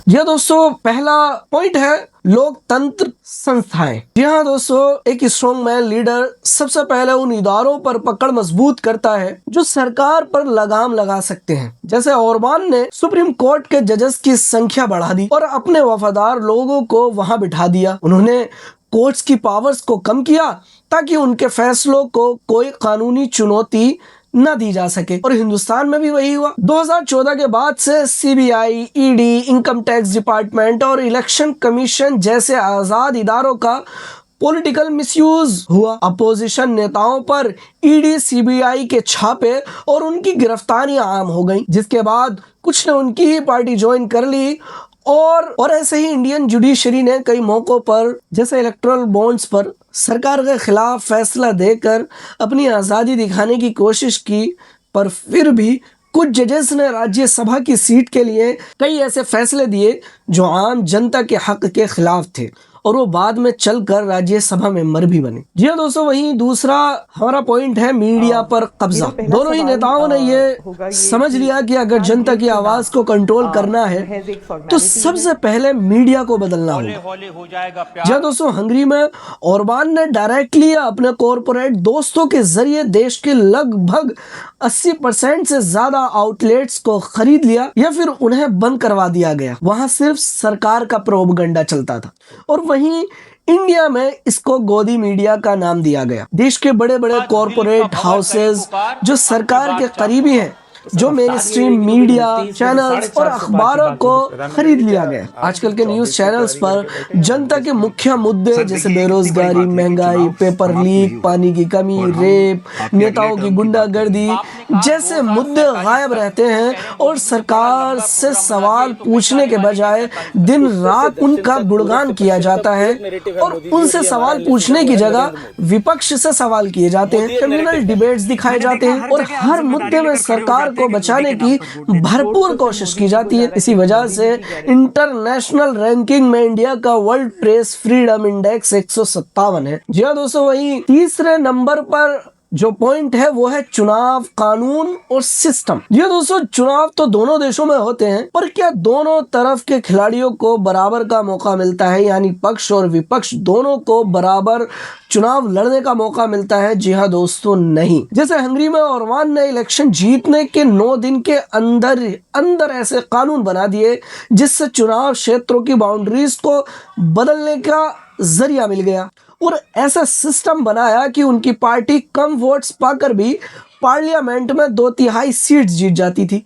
जी हाँ दोस्तों, पहला पॉइंट है लोकतंत्र संस्थाएं। जी हाँ दोस्तों, एक स्ट्रॉन्ग मैन लीडर सबसे पहले उन इदारों पर पकड़ मजबूत करता है जो सरकार पर लगाम लगा सकते हैं। जैसे ओरबान ने सुप्रीम कोर्ट के जजेस की संख्या बढ़ा दी और अपने वफादार लोगों को वहां बिठा दिया। उन्होंने कोर्ट्स की पावर्स को कम किया ताकि उनके फैसलों को कोई कानूनी चुनौती न दी जा सके। और हिंदुस्तान में भी वही हुआ। 2014 के बाद से CBI, ED, income tax department और इलेक्शन कमीशन जैसे आजाद इदारों का पॉलिटिकल मिसयूज हुआ। अपोजिशन नेताओं पर ईडी, सीबीआई के छापे और उनकी गिरफ्तारियां आम हो गईं, जिसके बाद कुछ ने उनकी ही पार्टी ज्वाइन कर ली। और ऐसे ही इंडियन जुडिशरी ने कई मौकों पर, जैसे इलेक्टोरल बॉन्ड्स पर, सरकार के खिलाफ फैसला देकर अपनी आज़ादी दिखाने की कोशिश की। पर फिर भी कुछ जजेस ने राज्यसभा की सीट के लिए कई ऐसे फैसले दिए जो आम जनता के हक के खिलाफ थे और वो बाद में चलकर राज्यसभा मेंबर भी बने। जी हाँ दोस्तों, वहीं दूसरा हमारा पॉइंट है मीडिया पर कब्जा। दोनों ही नेताओं ने ये समझ लिया कि अगर जनता की आवाज को कंट्रोल करना है तो सबसे पहले मीडिया को बदलना होगा। जी हाँ दोस्तों, हंगरी में ओरबान ने डायरेक्टली अपने कॉरपोरेट दोस्तों के जरिए देश के लगभग 80% से ज्यादा आउटलेट्स को खरीद लिया या फिर उन्हें बंद करवा दिया गया। वहां सिर्फ सरकार का प्रोपगेंडा चलता था। और वहीं इंडिया में इसको गोदी मीडिया का नाम दिया गया। देश के बड़े बड़े कॉरपोरेट हाउसेज जो सरकार के करीबी हैं, जो मेन स्ट्रीम मीडिया चैनल्स और अखबारों को खरीद लिया गया। आजकल के न्यूज चैनल्स पर जनता के मुख्य मुद्दे जैसे बेरोजगारी, महंगाई, पेपर लीक, पानी की कमी, रेप, नेताओं की गुंडागर्दी जैसे मुद्दे गायब रहते हैं और सरकार से सवाल पूछने के बजाय दिन रात उनका गुणगान किया जाता है और उनसे सवाल पूछने की जगह विपक्ष से सवाल किए जाते हैं, कम्युनल डिबेट्स दिखाए जाते हैं और हर मुद्दे में सरकार को बचाने की भरपूर कोशिश की जाती है। इसी वजह से इंटरनेशनल रैंकिंग में इंडिया का वर्ल्ड प्रेस फ्रीडम इंडेक्स 157 है। जी हाँ दोस्तों, वहीं तीसरे नंबर पर जो पॉइंट है वो है चुनाव, कानून और सिस्टम। ये दोस्तों, चुनाव तो दोनों देशों में होते हैं, पर क्या दोनों तरफ के खिलाड़ियों को बराबर का मौका मिलता है, यानी पक्ष और विपक्ष दोनों को बराबर चुनाव लड़ने का मौका मिलता है? जी हाँ दोस्तों, नहीं। जैसे हंगरी में ओरबान ने इलेक्शन जीतने के 9 दिन के अंदर ऐसे कानून बना दिए जिससे चुनाव क्षेत्रों की बाउंड्रीज को बदलने का जरिया मिल गया और ऐसा सिस्टम बनाया कि उनकी पार्टी कम वोट्स पाकर भी पार्लियामेंट में 2/3 सीट्स जीत जाती थी।